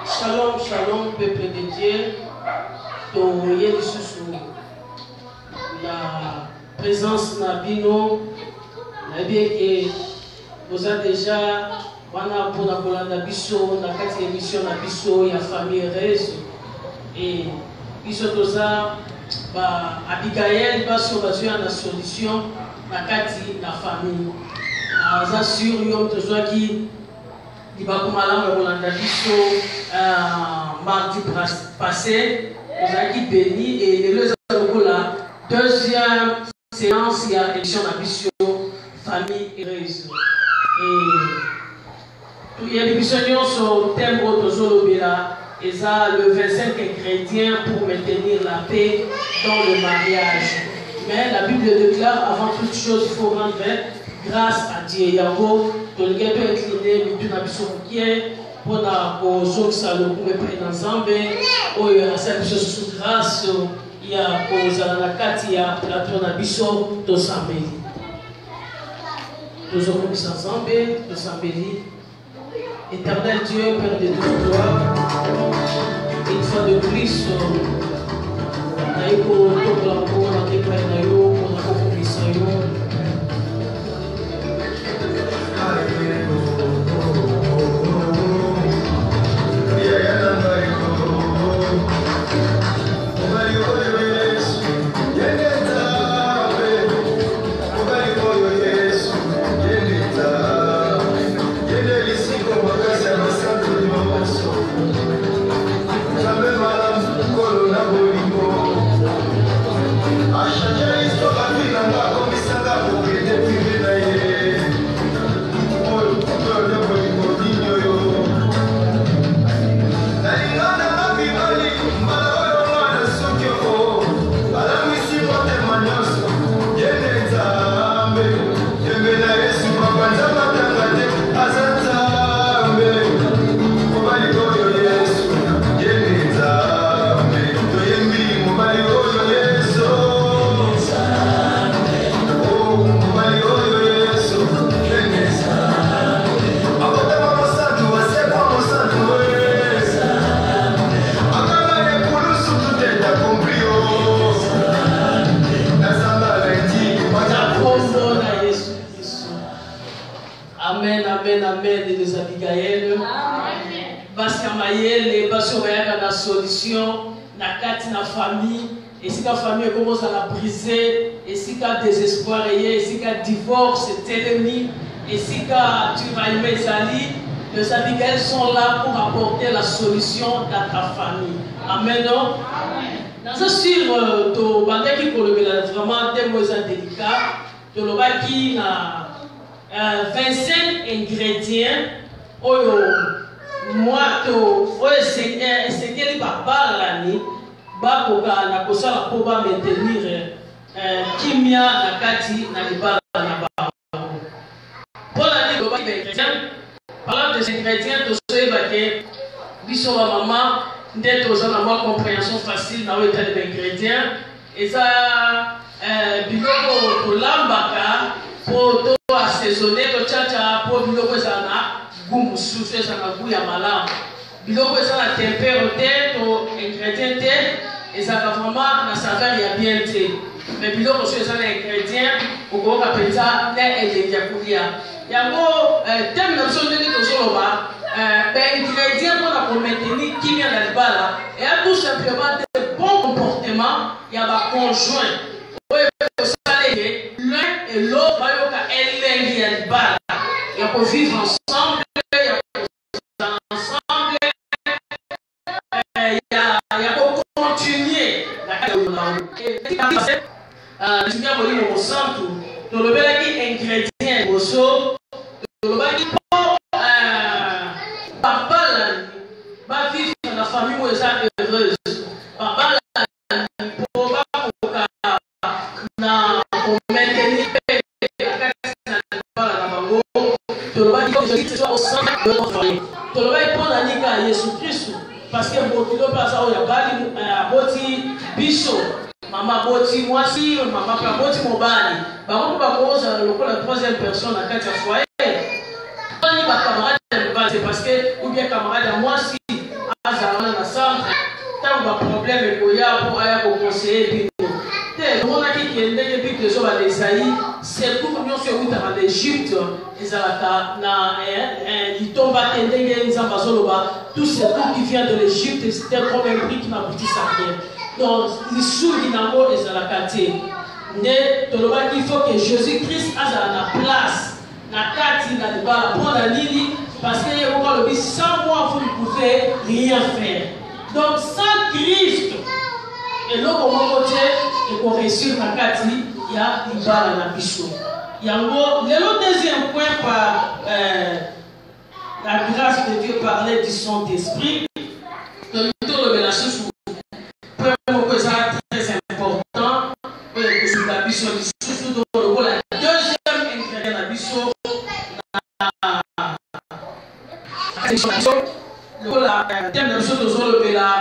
Shalom, shalom, peuple de Dieu. Toye sous la présence Nabino. Bien que vous avez déjà pour la Bolanda Bisso, la 4e émission Nabiso, il y a famille heureuse. Et Bisso Toza, Abigail va sauver la solution, la 4 la famille. J'assure que qui il va comme la Bolanda Bisso mardi passé, vous avez béni et le la deuxième séance, il y a émission Nabiso, famille heureuse. Et il y a des missions sur le thème et ça le 25 ingrédients pour maintenir la paix dans le mariage. Mais la Bible déclare avant toute chose, il faut rendre grâce à Dieu. Il y a beaucoup de gens qui sont inclinés, mais tout n'a pas pour la cause pour me ensemble. Il y a cette chose sous grâce. Il y a cause à la carte, il y a la tonabisson de Sambéli. Nous avons mis ensemble de Sambéli. Éternel Dieu, Père de toute gloire, une fois de plus, pour commence à la briser, et si tu as désespoir, et si tu as divorce, et ennemi, et si tu as les Abigail sont là pour apporter la solution dans ta famille. Amen. Dans ce sur to bandaki pour le vraiment des mots délicats, de le qui a 25 ingrédients. Moi, c'est quel papa l'année. Bakoka na kosala po ba maintenir kimia na kati na libala na bango. Pour la dit global ingrédients, parlant des ingrédients de ce évacué, biso ba maman ndé to za na moi compréhension facile na état des ingrédients et ça biloko to lambaka pour to assaisonner to chacha pour biloko za na gumu susu za na goût ya malamu. Biloko za na température to ingrédients et ça va vraiment la saveur y a bien été. Mais biloko sur les ingrédients au gros capita n'est et yakulia. Yango thème de son délit au soloba ingrédients pour maintenir qui vient dans le bala et à tout simplement de bons comportements il y a un conjoint. L'un et l'autre va y avoir un bala. Il y a pour vivre ensemble. Papa va vivre dans la famille heureuse. Papa maintenir au centre de notre famille. Parce que beaucoup de personnes maman boti moi si maman pas boti mobali ba ko ba ko za la troisième personne à quatre foyer. C'est parce que ou bien camarade à moi si azala na centre tant ba problème ko ya pour aya ko conseiller bino te on a qui ndenge bito so ba Esaïe c'est tout nous sur route en Égypte ezalaka na litomba ndenge nzamba zoloba tout ce qui vient de l'Égypte c'était comme un prix qui n'aboutit à rien donc l'issue dinamo ezalaka te ne toloba qu'il faut que Jésus-Christ azala na place na kati na libala pour la nini parce que le dit sans moi vous ne pouvez rien faire. Donc sans Christ et là comment côté et qu'on réussit na kati il y a libala na biso. Yango le deuxième point par la grâce de Dieu parlait du Saint-Esprit. Le tour de la chose premier que ça très important pour la biso surtout dans la deuxième ingrédient la biso le thème de ce que la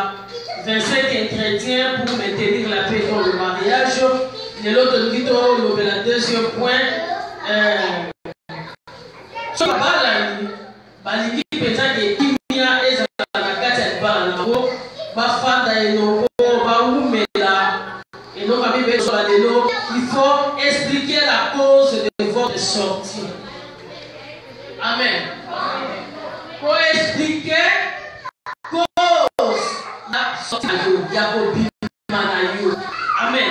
25 ingrédients pour maintenir la paix dans le mariage. Et l'autre le deuxième point. Sur la balle, il peut dire que il y a la carte de balle, il faut expliquer la cause de votre sortie. Amen. Pour expliquer cause la sortie de Yacobi Manayo. Amen.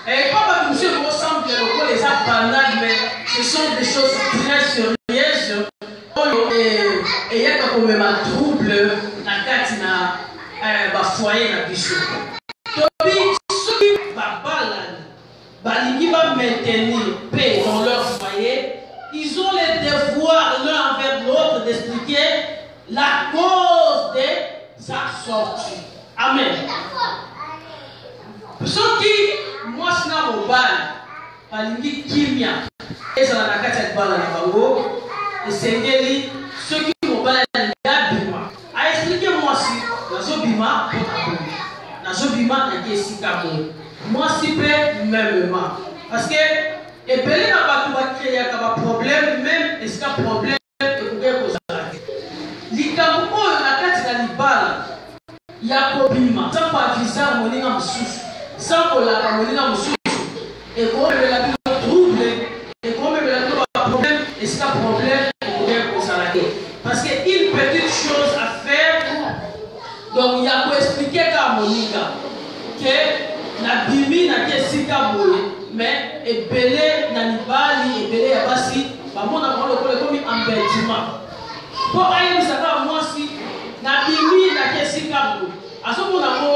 Et comme monsieur me ressemble les actes banals, mais ce sont des choses très sérieuses. Et il y a comme même un trouble dans le foyer de Bishop. Tobi, ceux qui va maintenir paix dans leur foyer, ils ont le devoir l'un envers l'autre d'expliquer la cause de sa sortie. Amen. Ceux qui, moi, je suis au bal, je suis kimia, et ça n'a qu'à être bal à la bango, et c'est ceux qui au bal, bima. A expliquer-moi si, dans ce bima, dans ce bima, il y a ici kamo. Moi, si peu, mêmement. Parce que, et belé n'a pas tout créer un problème, même est-ce qu'un problème est pour cause à la tête. L'ikamuko, la carte de l'ibala, il y a copima, sans pas viser à mon ina moussous, sans qu'on la camonina moussous, et qu'on me la trouble, et qu'on me la problème, est-ce qu'un problème est pour cause à la tête. Parce qu'une petite chose à faire, donc il y a pour expliquer à Monica que la bimi n'a qu'à s'y mais ebele na libali ebele ya basi bamona bango komi embêtement po ayebisaka mwasi na bimi na kesika bo azomona ko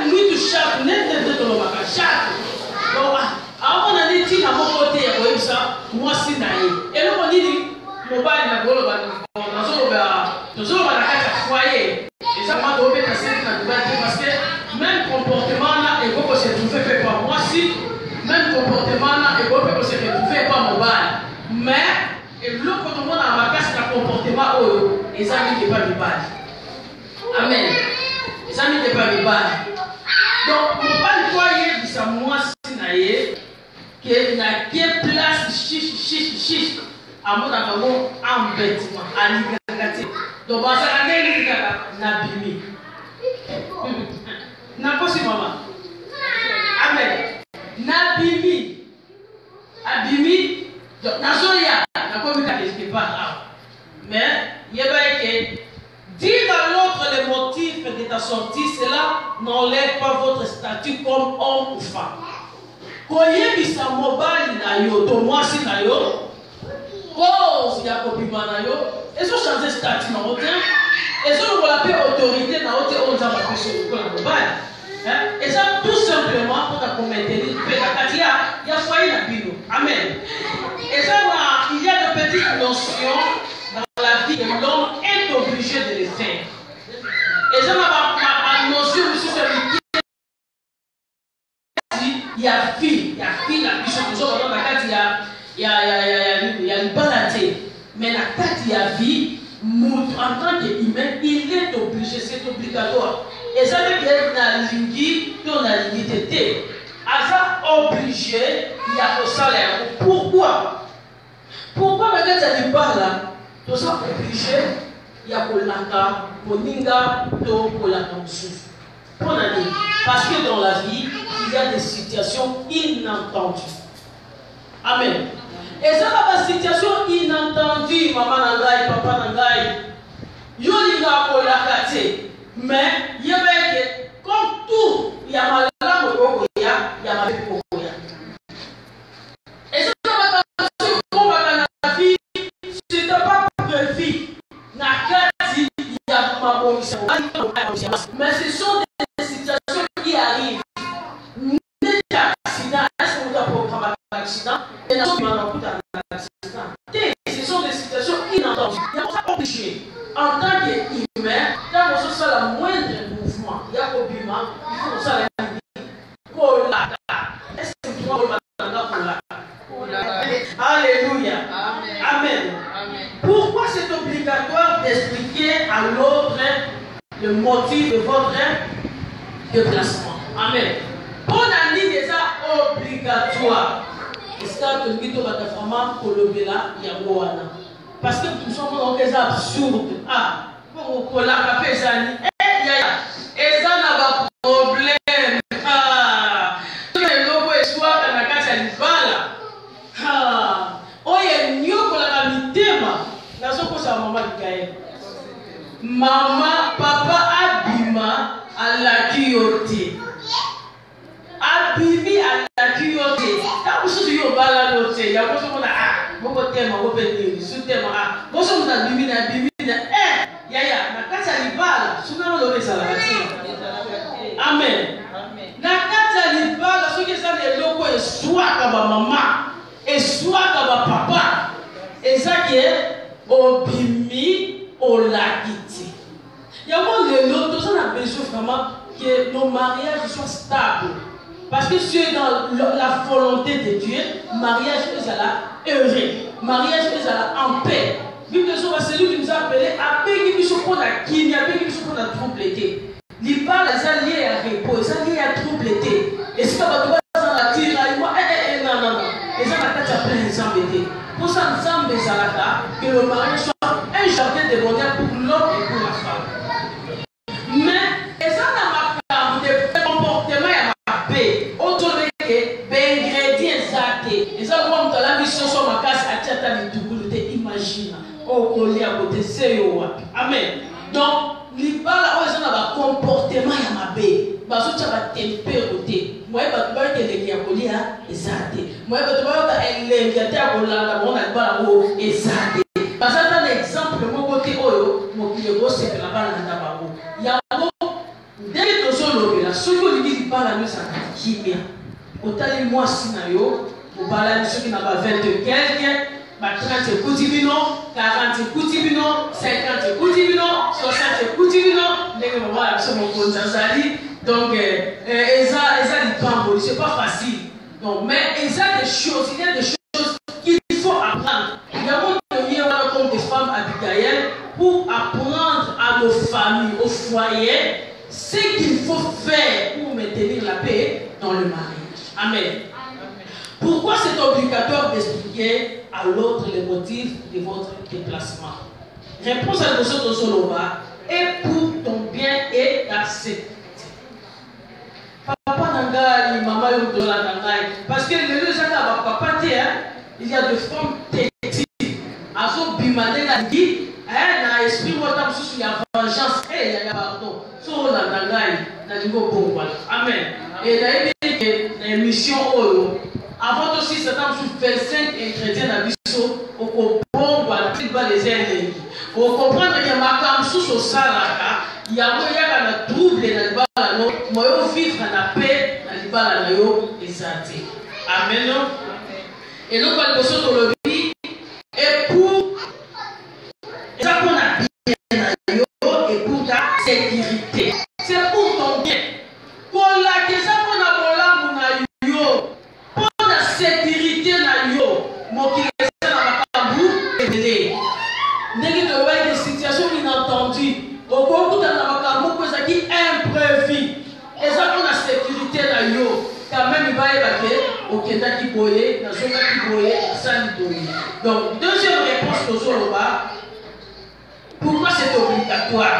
nuitu chaque nete tolobaka chaque donc aomona neti na moko te ya koyebisa mwasi na ye eloko nini mobali na koloba tozoloba na kati ya foyer eza koma toobeta senti na libali te parce que même comportement na ekoko se trouve fait par mwasi même comportement là, et peut se retrouver pas mobile. Mais, l'autre quand on a ma casse de comportement, les amis ne pas du bal. Amen. Les amis ne pas du bal. Donc, on va le foyer de sa moi sinaye, que n'a qu'une place chiche, à mon amour, embêtement, à l'égalité. Donc, ça a été n'abimi. N'a pas si maman. Amen. N'abimi, abimi, nazoya, n'a pas vu quelque part. Mais il y a que dire à l'autre les motifs de ta sortie, cela n'enlève pas votre statut comme homme ou femme. Koyebisa mobile na yo, to moi si na yo, cause ya kopima na yo, et so changer statut na hotel, et so on l'appelle autorité na hotel, on a pas fait sur le mobile. Et ça tout simplement pour ta maintenir il y a foyer dans Bino. Amen. Et ça il y a de petites notions dans la vie que l'homme est obligé de les faire. Et ça ma notion aussi il y a fille la biche toujours dans la carte il y a une baladée. Mais la carte il y a vie en tant qu'humain il est obligé, c'est obligatoire. Et ça veut dire que dans la ligne, dans la ligne, Asa obligé, il y a le salaire. Pourquoi? Pourquoi la carte de là, tout ça obligé, ya kolaka moninga to kolaka mosusu. Parce que dans la vie, il y a des situations inattendues. Amen. Et ça va une situation inattendue, maman nangai, papa nangai. Yo linga kolaka te. Mais il y avait comme tout, il y a ma langue au il y a ma vie au Koya. Et ça va passer comme dans la vie, si tu n'as pas prévu, il y a ma commission. Mais ce sont des situations qui arrivent. Des accidents, est-ce qu'on a programmé un accident? Et nous sommes un accident. Ce sont des situations inattendues. Il n'y a pas obligé. En tant qu'humain, quand on se fait le moindre mouvement, il y a un mouvement, il faut que ça Alléluia. Amen. Pourquoi c'est obligatoire d'expliquer à l'autre le motif de votre déplacement? Amen. On a dit déjà obligatoire. Est-ce que tu as vraiment kolobela yangoana? Parce que nous sommes dans des absurdes. Ah, pour la capésanie, et ça n'a pas de problème. Ah, le logo est soit dans la case à l'Ibala. Ah, oh, il y a une pour la mitema. Dans ce cas, maman dit maman, papa, abima, à la kioté. Abimi à la kioté. Quand vous êtes au balade, il y a beaucoup de beaucoup de thèmes, beaucoup de thèmes. Beaucoup de bimi na bimi na yaya na kata libala suna lo le salati. Amen. Na kata libala ce que ça les loko et soit kaba maman et soit kaba papa. Et ça qui est au bimi au lagiti. Il y a moi le lot tout ça a besoin vraiment que nos mariages soient stables. Parce que c'est dans la volonté de Dieu, mariage est heureux, mariage est en paix. Bible c'est celui qui nous a appelé à paix qui nous a qui à paix qui nous a troublé. Il parle à lié à repos, ça lié à troublé. Et si tu vas dans la tire, non. Et ça va être plein d'exemples. Pour ça, nous sommes des alaka, que le mariage soit un jardin de bonheur pour l'homme et pour la femme. Mais, et ça n'a pas de comportement à ma paix. Autre que ingrédients exacts. Et ça, comme dans la mission sur ma casse, à Tchata, imagine. Oh, coller à côté, c'est yo. Amen. Donc, l'ibala, on a un comportement à ma paix. Parce que tu as un tempéré. Moi, je vais te dire que tu as exact. Moi, je vais te dire que tu as exact. Parce que un exemple, mon côté, mon kilo, c'est que la balle n'a pas beau. Il y a un mot, dès que tu as le là, ce que tu dis, pas la nuit, ça qui bien. Autant de moi, scénario, vous parlez de ceux qui n'ont pas 20 quelques, 30 coutimino, 40 coutimino, 50 coutimino, 60 coutimino, voilà, c'est mon compte donc, c'est pas facile. Donc, mais il y a des choses, qu'il faut apprendre. Il y a comme des femmes Abigail pour apprendre à nos familles, au foyer, ce qu'il faut faire pour maintenir la paix dans le mariage. Amen. Pourquoi c'est obligatoire d'expliquer à l'autre les motifs de votre déplacement? Réponse à la question de Solova est pour ton bien et ta sécurité. Papa Nangai, maman Nangai, parce que le lieu papa il y a des femmes têtues. Azo bimade la dit, na esprit wata sous la vengeance et il y a pardon. So la Nangai, na dingo bon voilà. Amen. Et la mission avant aussi c'est sous 25 ingrédients dans biso au bon voilà, il va les aider. Pour comprendre que ma sous au salaka, il y a moyen de trouble dans le bal, moyen vivre dans la paix dans le bal exacté. Amen. Et donc on peut dans le vie et pour ça qu'on a bien et pour ta sécurité. C'est pour ton bien. Pour la question qu'on a volé mon yo, pour la sécurité na yo, mon qui est dans la cabou et belé. N'est-ce pas des situations inattendues. Au cours de la cabou que ça qui imprévu. Et ça qu'on a sécurité na yo. Quand même il va évacuer au Kenda qui boyait, dans zone qui boyait, ça lui donne. Donc deuxième réponse au Zoloba. Pourquoi c'est obligatoire.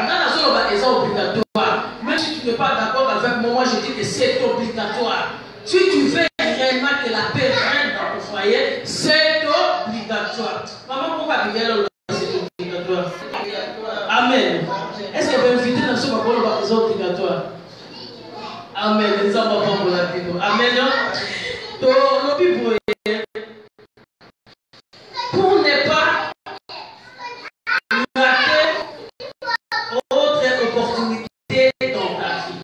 C'est obligatoire. Même si tu n'es pas d'accord avec moi, je dis que c'est obligatoire. Si tu veux réellement que la paix règne dans ton foyer, c'est obligatoire. Maman, pourquoi tu viens là? C'est obligatoire. Amen. Est-ce que vous invitez dans ce moment c'est obligatoire? Amen. Nous avons pas pour la vie. Amen. Pour ne pas rater autre opportunité dans ta vie.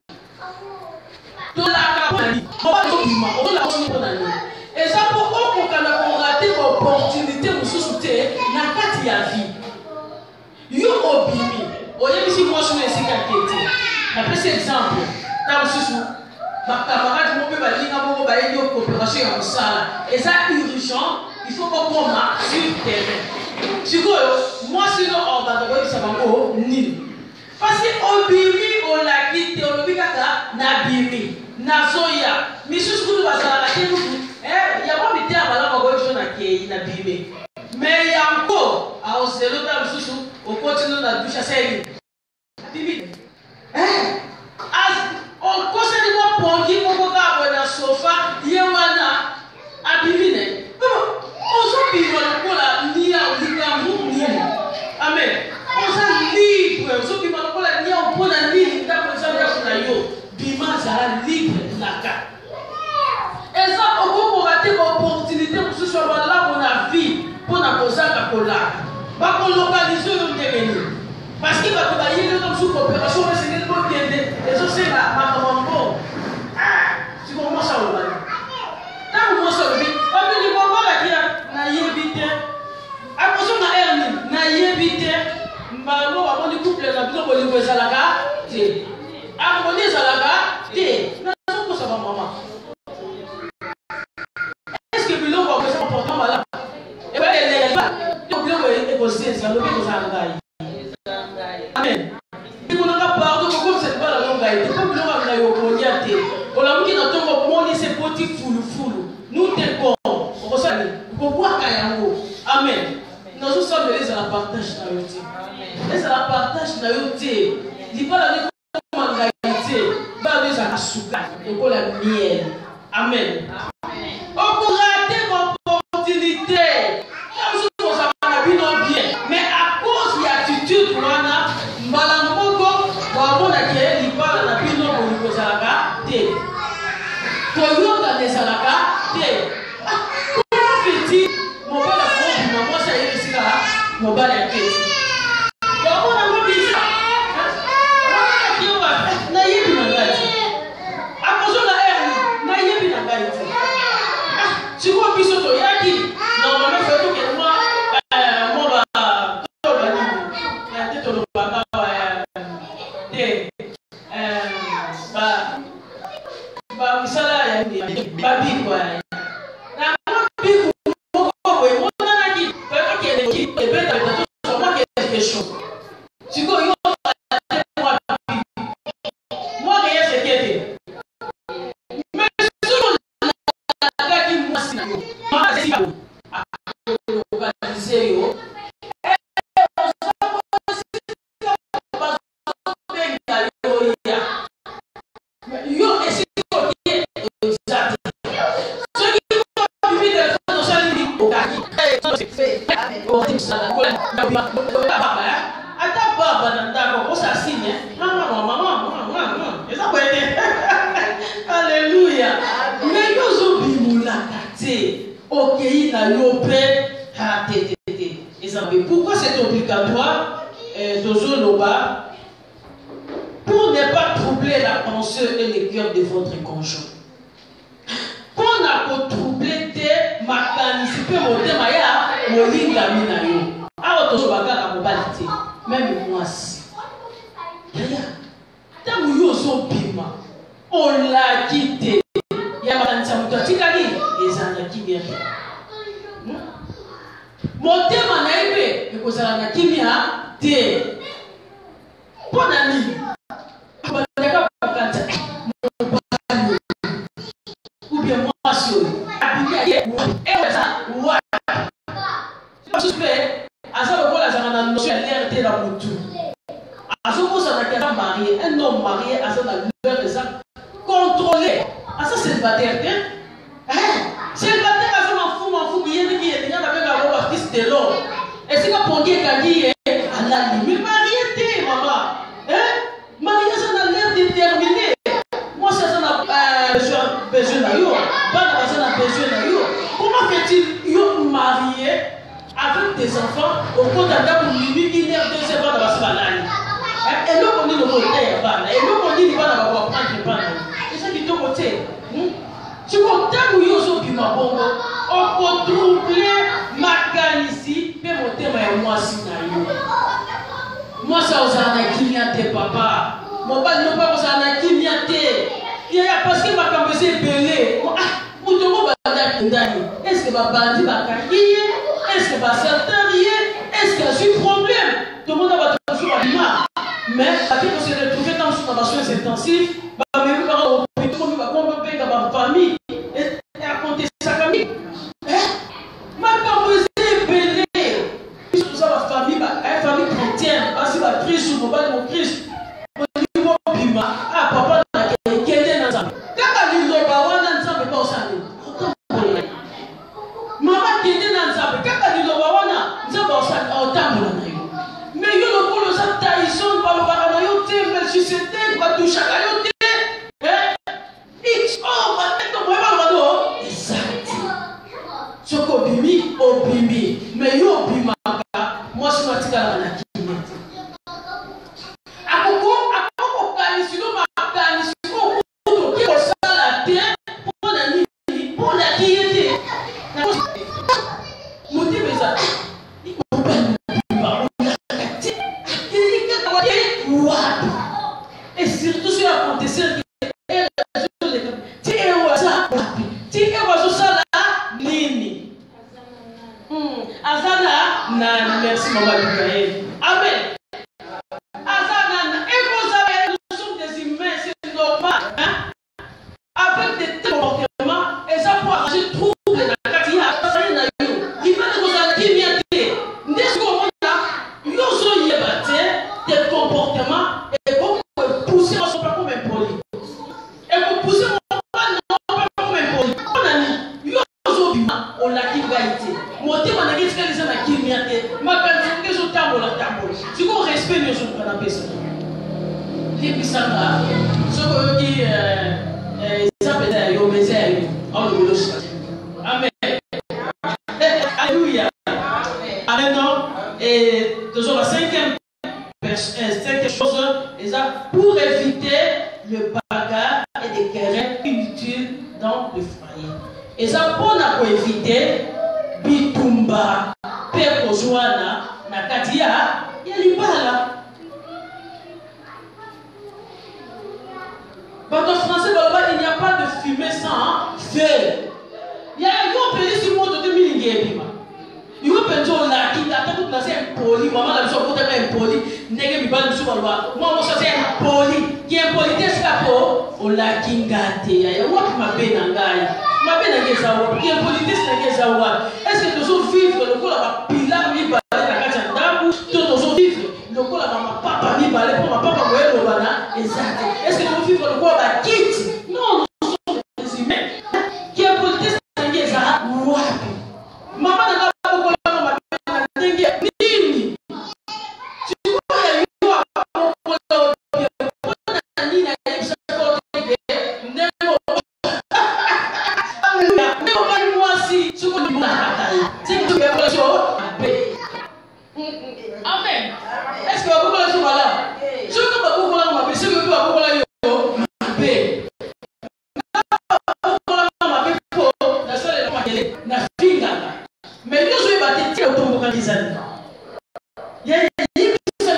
Et ça pour rater l'opportunité pour se soutenir dans la vie. Yo obimi. Oye si moi je suis ici quand après cet exemple, dans le sous ma camarade mon père dit na mo ba yo coopération ya musala. Et ça urgent, il faut qu'on marche sur le terrain. Tu vois, moi sinon on va devoir ça va ni. Parce que obimi on l'a quitté, on l'a kaka na bimi, na soya. Mais ce que nous va ça la tenu il y a pas mis à bala ko jo na ke na bimi. Mais il y a encore à oselo dans le sous on continue à toucher ça. On conseille de moi pour qui on va dans le sofa, il y a un abîmé. On s'en vit dans la ni à ni. Amen. On s'en libre. On s'en vit dans la ni à on prend la ligne. Dans le sens de la yo, bima ça libre la carte. Et ça, on va rater l'opportunité pour ce soit là pour la vie, pour la cause à la va localiser le terrain. Parce qu'il va travailler dans une coopération, mais c'est une bonne idée. Et ça, c'est la maman. Tu commences à le faire. Quand vous commencez à le faire, on dit bon, voilà qui a évité. Attention à elle, n'a évité. Mbalo, on dit couple, la maison, on dit que ça la gâte. On dit ça la gâte. Non, ça va, maman. Est-ce que Bilo va faire ça important là? Eh bien, elle est là. Donc, Bilo va négocier, ça le fait que ça la gâte. Amen. Si vous n'avez pas pardon, comme c'est pas la longue gaïde, comme nous avons eu au Coniate, on a mis dans ton monde, c'est petit foulou. Nous t'es con, on va s'en aller. Vous pouvez voir Kayango. Amen. Nous sommes les à la partage dans le thé. Les à la partage dans le thé. Il va la dire comment gaïté. Il va la dire à la souka. Et pour la miel. Amen. On peut rater l'opportunité. Mais à cause de l'attitude, Malamoko, Wamon a créé l'Ipa, la Pino, pour le Salaka, T. Toyota de Salaka, T. Comment fait-il, mon père a moi, ça y est, c'est là, mon père a fait. Wamon a dit ça. Naïe Binagati. À cause de la haine, Naïe Binagati. Tu vois, Pisoto Yaki, normalement, c'est tout que moi. Babi quoi. Na babi ko ko na na ki pe ko ke ki e be da so ma ke question. Tu go yo moi que c'est qui mais sur la qui moi si ma si a localiser yo Alléluia. Mais nous oublions la carte. Ok, il a l'opé. Pourquoi c'est obligatoire pour ne pas troubler la pensée et le cœur de votre conjoint. Pour ne pas troubler tes mécanismes, molinga minayo. Alors tu vas faire la mobilité. Même moi si. Tant que yo so bima, on l'a quitté. Il y a un samuta tikali et ça n'a qui bien. Mon thème en aïe, et que ça n'a qui bien té. Bon ami. Ou bien moi sur. Et ça, ouais. Je fais, à ça le vol, ça a notion l'air de la moutou. marié, un homme marié à ça l'heure de ça, contrôlé. Ah ça c'est le célibataire, célibataire à ça m'en fou, qui est avec un artiste de l'homme. Et c'est quand on dit qu'à dire, à la limite, marié, maman. Marié, ça n'a l'air déterminé. Moi, ça n'a besoin d'ailleurs. Pas ça n'a besoin d'ailleurs. Comment fait-il marié avec des enfants au compte d'un pour lui, il est 2 heures dans la semaine? Et l'autre on dit le côté, et l'autre on dit qu'il va avoir prendre. Et ça dit tout côté. Tu comptes où il y a aussi ma bongo, on peut troubler ma canne ici, et monter moi si moi ça vous en a qui n'y a papa. Mon père ne pas vous en a qui n'y a parce que ma campus est belée. Est-ce que ma bandit va caquiller? Est-ce que ma certain rien? Est-ce qu'il y a un problème? Tout le monde va toujours à l'image. Mais, après qu'on s'est retrouvé dans une formation intensive, mes parents ont pu payer dans ma famille et raconter sa famille. Ma campus est belée. Puisque ça, ma famille, une famille chrétienne, parce que ma Christ ou mon Christ, au niveau bima, papa n'a qu'à aider dans ça. Quand il y a un ça peut pas s'arrêter. Maman qui était dans ça, quand il y a un ça va s'arrêter. Mais il y a le polo ça taïson, par le baranayote, mais si c'était, va toucher à l'ayote. Exact. Ce qu'on bimi, au bimi. Mais yo bima, moi je suis à la kinette. Et surtout sur la contestation, merci maman Abigail. Amen. Nous sommes des humains, c'est normal. Avec des tels comportements, et ça peut arranger trouble dans la quartier. Il va nous dire n'est-ce qu'on a des comportements et qu'on pousser mon pas comme impoli. Et qu'on pousser mon pas comme impoli. On a qui va été. Mon thème on a dit que les gens qui m'y été. Ma personne que je tambour la tambour. Si on respecte les gens qu'on a fait ça. Les puissants là. Ce qu'on dit ça peut être au mesère. En le vélo. Amen. Alléluia. Amen. Et toujours la cinquième chose, pour éviter le bagarre et des querelles inutiles dans le foyer. Et ça pour éviter bitumba, peko joana, nakatia, yalibala. Dans le français, il n'y a pas de fumée sans feu. Il y a un pays sur le monde de Milingébima. Il y a un pays sur la qui a tout placé impoli. Maman a dit que c'est impoli. N'est-ce pas sur le moi, je suis impoli. Qui est impoli, qu'est-ce qu'il y a pour? On l'a kingate. Il y a un qui m'a bien engagé. Ma bien engagé, qui est impoli, qu'est-ce est-ce que nous sommes vivre le coup là, pilar, mi balé, la carte d'âme, tout nous sommes vivre le coup là, ma papa, mi balé, pour ma papa, moi, le bana, exact. Est-ce que nous vivons le coup là, quitte? Non, nous sommes des humains. Qui est impoli, qu'est-ce qu'il y a? Maman n'a pas beaucoup de temps, ma bien nini. Tu vois, il y a eu un peu Amen. Est-ce que vous avez là? Je ne sais pas pourquoi vous avez dit mais nous sommes battus au tombeau quand ils allaient. Il y a des gens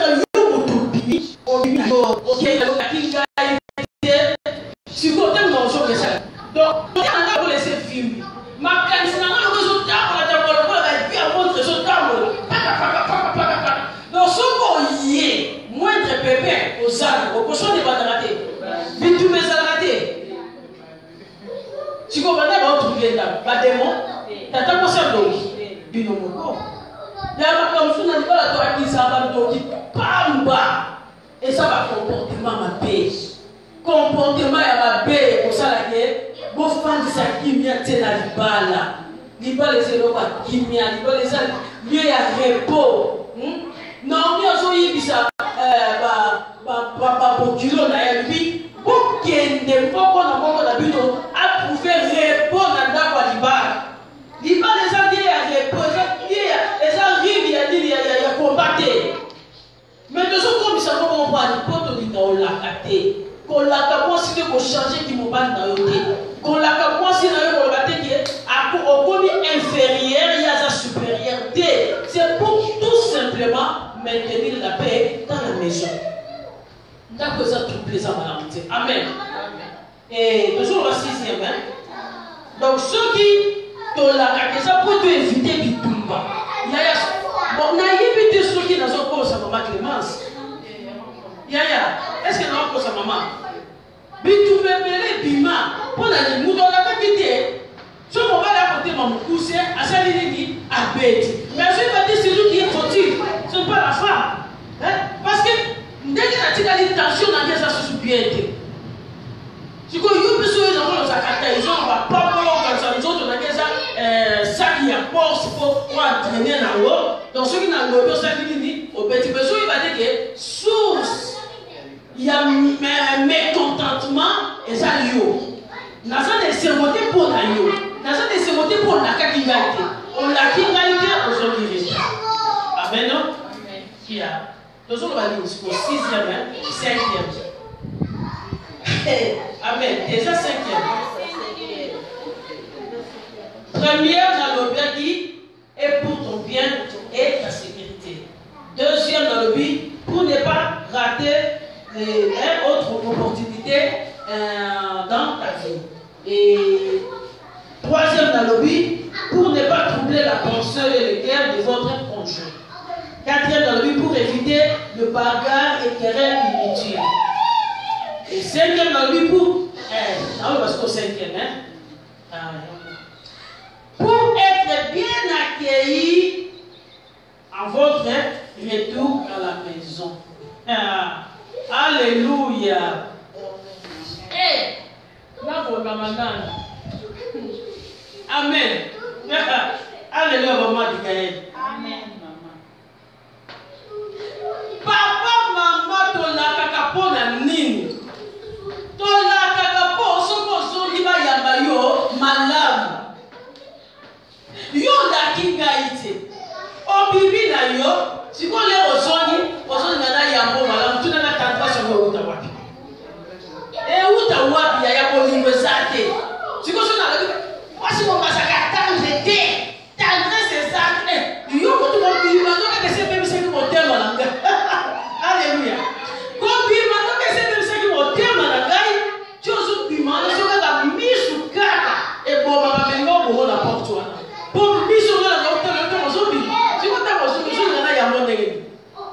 qui sont si vous avez un enjeu de ça. Donc, on a pour laisser filmer. Ma canne, donc, ce qu'on y est, moindre pépé aux âmes, aux cochons de Banarate, mais tous mes arrêtés. Si vous avez un autre là, pas démon, t'as pas pensé à l'eau. Binomoko. Il y a un comme ça, on n'a pas la toi qui s'en va, Pamba. Et ça va comportement ma paix. Comportement ya ma paix pour ça là que bon fan de sa kimia tena libala. Libala c'est le pas kimia, libala c'est lieu ya repos. Non, nous avons eu ça kilo na ya lui pour kende poko na moko na bino a trouver repos na ndako libala. Libala ça lieu ya repos, ça lieu ya rive ya combattre. Mais nous sommes comme ça, on va aller pour te dire qu'on l'a capté. Qu'on l'a capté, qu'on changer qui m'a pas noté. Qu'on l'a capté, qu'on l'a capté, qu'on connaît inférieur, il y a sa supériorité. C'est pour tout simplement maintenir la paix dans la maison. D'accord, ça trouble ça, madame. Amen. Et toujours la 6e. Donc ceux qui t'ont la capté, ça pour te éviter du tout. Bon, on a évité ceux qui n'ont pas sa maman Clémence. Yaya, est-ce que nous avons sa maman? Bitou bébé, bima, pour la nous on a capité. Ce moment là, côté mon cousin, à sa ligne, à bête. Mais je vais dire, c'est lui qui est fautif. Ce n'est pas la femme. Parce que dès qu'il a dit tension, on a dit ça se soupiré. Si quoi, il y a besoin de sa carte, ils ont pas comme ça, nous autres, on a dit ça qui a force pour entraîner dans l'eau. Donc, ceux qui n'ont pas ça qui dit, au petit besoin, il va dire que source, il y a un mécontentement et ça lieu. Nous avons des sémotés pour la lieu. Nous avons des sémotés pour la kakingalité. On l'a kingalité aujourd'hui. Amen, non? Amen. Qui a? Nous avons dit au 6e, 5e. Amen. Déjà 5e. Première dans le bien qui est pour ton bien et ta sécurité. Deuxième dans le but pour ne pas rater autre opportunité dans ta vie. Et troisième dans le but pour ne pas troubler la pensée et le cœur de votre conjoint. Quatrième dans le but pour éviter le bagarre et querelle inutile. Et cinquième dans le but pour parce qu'au 5e, pour être bien accueilli en votre retour à la maison. Alléluia. Amen. Alléluia, maman de Gaël. Amen, maman. Papa, maman, ton la kakapo na nini? Ton la kakapo, soko liba yamba yo, malamu. Yo la kingaite. O bibi na yo, si ko le ozoni na yambo malamu, tu na tantwa so uta wapi. Uta wapi ya yako limbe sate. Si ko so na wasi mo masaka tanzete. Tanzete sate. Yo ko tu mo bibi ma no ka se bebe se ko tema na nga. Alléluia. Ko bibi ma no ka se bebe se ko tema na ngai. Jozo bibi ma no so ka misu kaka e bo mama mengo bo na porte wana. Pour miso na docteur le zobi. Si ko ta mo so na ya mo ndenge.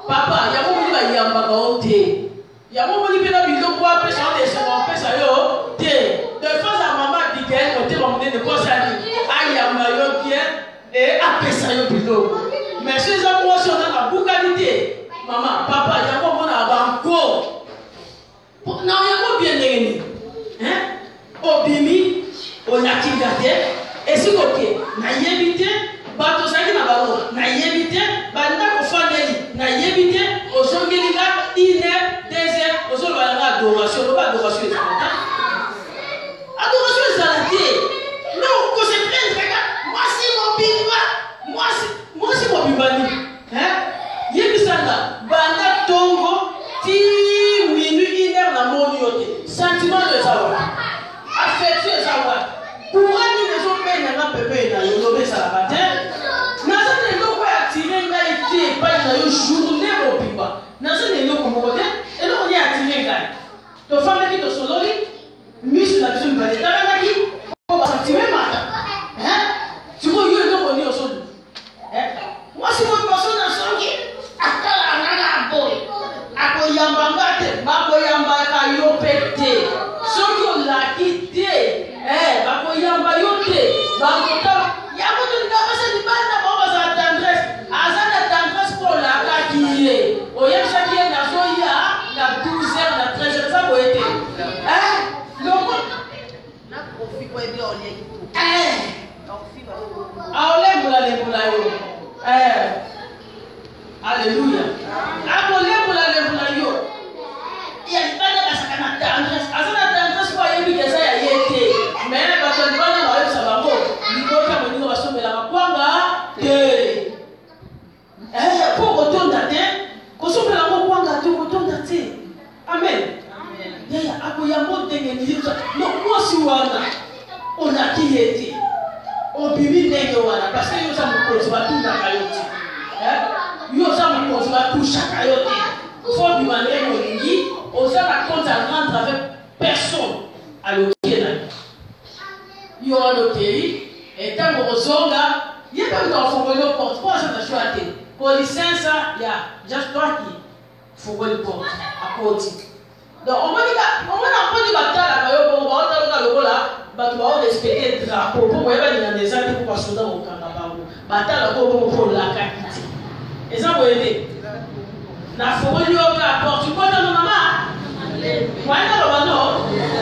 Papa, ya mo ba yamba ka ote. Ya mo ni pena biloko kwa pesa on ese mo pesa yo te. De face à maman dit qu'elle côté mo ne ko sa ni. Ayamba yo qui et a pesa yo biloko. Mais ces amours sont dans la boucalité. Maman, papa, ya mo na banko. Na ya mo bien ndenge. Obimi on a qui gardé. Et si côté na yebité bato saki na balo na yebité banda ko fandeli na yebité ozongelinga 1 heure 2 heures ozolwa na adoration ba adoration ezalata adoration ezalate non ko se prendre moi si mon bibani yebisanga banda tongo ti minute 1 heure na moni yote sentiment de savoir affection de savoir courant les autres pays na pepe na yo lobe ça la matin na ça ne lo pas attirer ngai ti pas na yo journée au pipa na ça ne lo comme côté et là on y attirer ngai to femme qui to sololi mise la vision ba ta na ki ko ba attirer mata tu vois yo no oni osolo moi si mon personne na songi akala ngana boy ako yamba ngate ba ko yamba ka yo pete songi on la quitté bako yamba yote bako ta yamba to ndabasa ni banda baba za tendresse azana tendresse pour la kakiye oyesha ki na soya na Alléluia. Akolekola yo. Ya ibada basakana tendresse. Azana tendresse kwa yebi kesa ya yete. Mais bato ndibana ba yo sabango. Ndikoka moningo basomela makwanga te. Pour kotonda te. Kosomela makwanga te kotonda te. Amen. Yaya akoyambo ndenge ndilisa. No mwasi wana. Ona kiyete. Obibi ndenge wana. Parce que yo sa mukozi batunda kayoti. Yo sa mukozi batusha kayoti. Faut demander molingi. Osa na compte à rendre avec personne. À l'hôtel. Yo à l'hôtel. Et tant que Rosonga. Il y a pas de temps pour le porte. Pas ça n'a choisi. Pour les 500, il y a juste toi qui faut le porte. À côté. Donc on va dire la bataille là, on va le là, bah tu vas respecter le drapeau. Pour moi, il y a des gens qui peuvent pas sauter au Canada. Bataille là pour la capitale. Et ça vous aider. Na faut lui ouvrir la porte. Tu vois dans maman. Moi là le bano.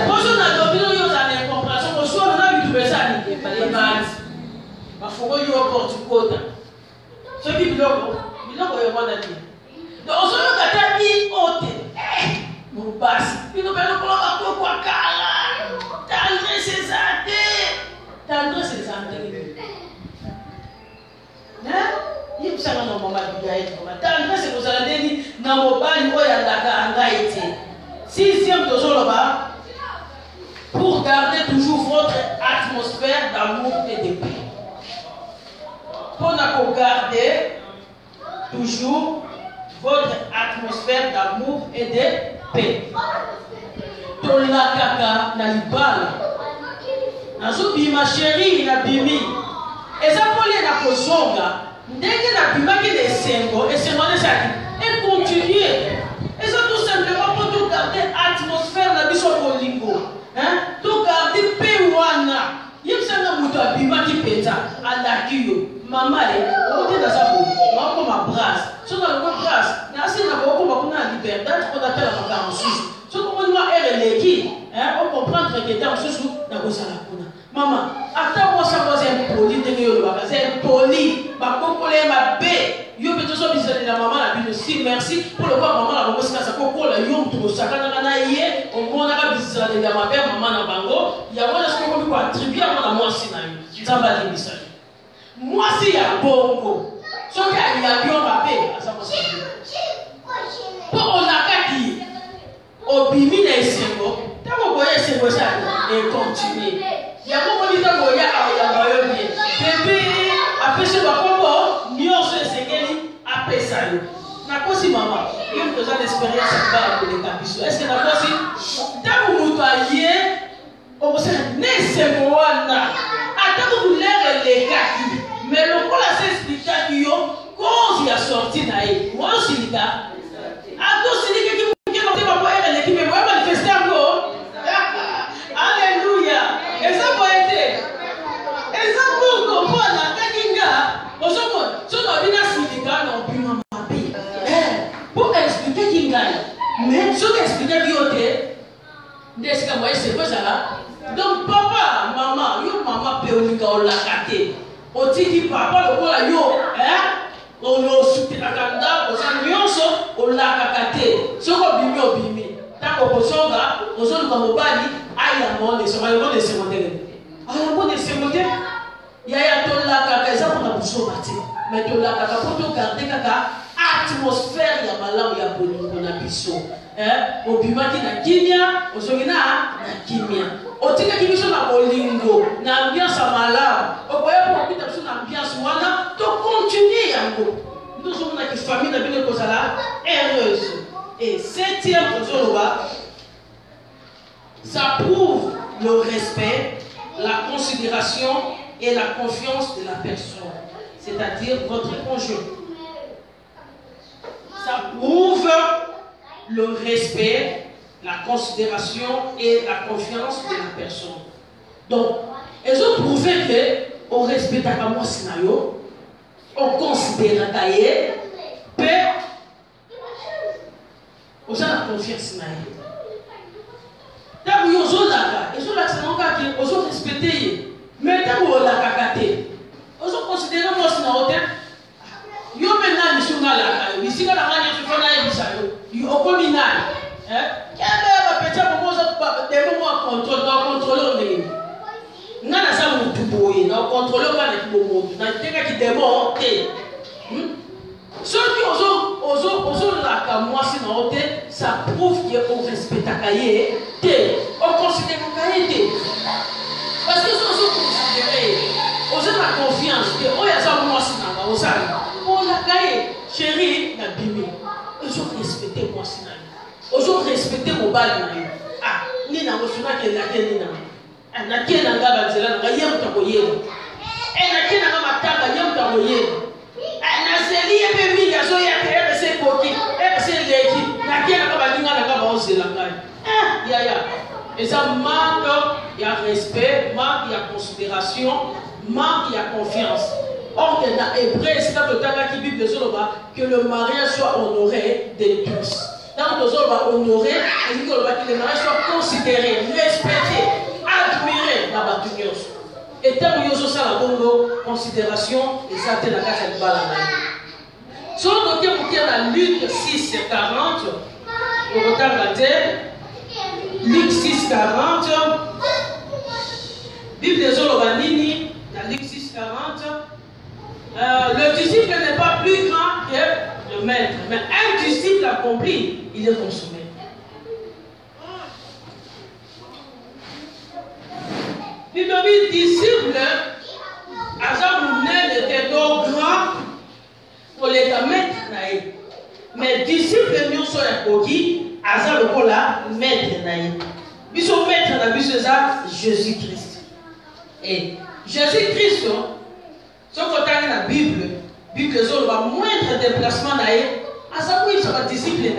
Bonjour na domino yo za ne compréhension. Bonjour na bi tu besa ni. Les bases. Ba faut lui ouvrir la porte tu kota. Ce qui biloko yo mona ni. Donc on se met à taper haute. Mon passe, il nous fait le quoi kala. Tendresse ses antennes. Hein? Il me semble que maman bigaï. Tendresse vous allez dire na mobile oya laka angaïté. Sixième toujours là-bas. Pour garder toujours votre atmosphère d'amour et de paix. Pour garder toujours votre atmosphère d'amour et de paix. Tolakaka na libala. Nazubi ma chérie na bimi. Eza pole na kozonga. Ndenge na bimaki de sengo et c'est moi ça et continuer. Et ça tout simplement pour tout garder atmosphère na biso bolingo. Hein? Tout garder paix wana. Yimsanga muto bimaki peta alakiyo. Maman on était dans sa peau. On ma brasse. Sur dans le brasse. Na si na boko bakuna liberté on appelle la maman en Suisse. Ce qu'on doit être l'équipe, on comprend que dans ce sous la kuna. Maman, attends moi ça va être impoli de nous c'est impoli. Ma kokole ma bé. Yo peut toujours biser la maman la vie aussi merci pour le voir maman la maman ça kokole yo tout ça quand on a yé on mona ka biser la ma père maman na bango il y a moi ce qu'on peut attribuer à moi si na yo. Ça va dire ça. Moi si ya bongo. Ce qui a bien ma bé ça va se pour on a kaki obimi na esengo tango boya esengo ça et continuer ya moko ni tango ya bayo bien bébé apese bakombo nyonso esengeli apesa yo nakosi mama yo toza l'expérience ba ko le kabiso est-ce que nakosi tango muto aye okosala ne esengo wana atako kulere le kaki mais lokola se expliquer yo cause ya sorti na ye moi silika akosilika ki l'équipe est manifestée encore. Alléluia. Et ça peut être. Et ça peut comprendre la kakinga. Pour expliquer Kinga. Mais ce qui explique c'est quoi ça là? Donc papa, maman, yo maman péonika on l'a caté. On dit papa le quoi yo, on le soutient la kanda, on s'en on l'a caté. Ce qu'on bimi au bimi. Tant qu'on songa, on sonne comme au bali, aïe la monde et sur le monde et c'est mon délai. Ah la monde et c'est mon délai. Yaya to la kaka, ça pour la bouche bâti. Mais to la kaka pour te garder kaka atmosphère ya malamu ya bolingo na biso. Obimaki na kimia, ozongina na kimia. Otika kibiso na bolingo, na ambiance malamu. Okoya pour pita biso na ambiance wana, to continuer yango. Nous sommes dans une famille de bien kozala heureuse. Et septième kozoloba, ça prouve le respect, la considération et la confiance de la personne, c'est-à-dire votre conjoint. Ça prouve le respect, la considération et la confiance de la personne. Donc, elles ont prouvé qu'on respecte à moi scénario, on considère taillé, paix, on a la confiance scénario. Tant que vous avez respecté, mais tant que vous avez respecté, vous considérez moi scénario, vous maintenant, ici quand la radio se fait naïf ça au communal va péter pour des moments contrôler n'a ça mon tout boyer na contrôler pas les moments na teka qui démon ceux qui osent la moi si non ça prouve qu'on respecte ta cahier on considère qu'on cahier parce que ceux qui considèrent osent la confiance que oh ya ça moi si non on ça oh la cahier chérie na bimi osent respecter moi si non osent respecter mon bal ah ni na mosuna que la ni na na kena ngaba nzela na yem to koyela na kena ngaba matanga yem to koyela na selie pe minga so ya ke se koki se leki na kena ngaba linga na ngaba ozela ngai ya et ça manque il y a respect manque il y a considération manque il y a confiance. Or que dans Hébreu c'est quand le temps qui Bible que le mariage soit honoré de tous. Dans le temps honoré et que le mariage soit considéré respecté admirer la batuneuse. Et tant que nous avons la considération, et ça a été la case de Balanaï. Si on regarde dans Luc 6, 40, on regarde Luc 6, 40, Bible des Olobanini, dans Luc 6, 40, le disciple n'est pas plus grand que le maître, mais un disciple accompli, il est consommé. Puis le disciple, Azamounen était trop grand pour les mettre. Mais disciple, nous sommes accomplis, Azamokola, maître. Nous sommes maîtres dans Jésus-Christ. Et Jésus-Christ, ce qu'on a dans la Bible, Bible va moindre déplacement, Azamounen sera disciple.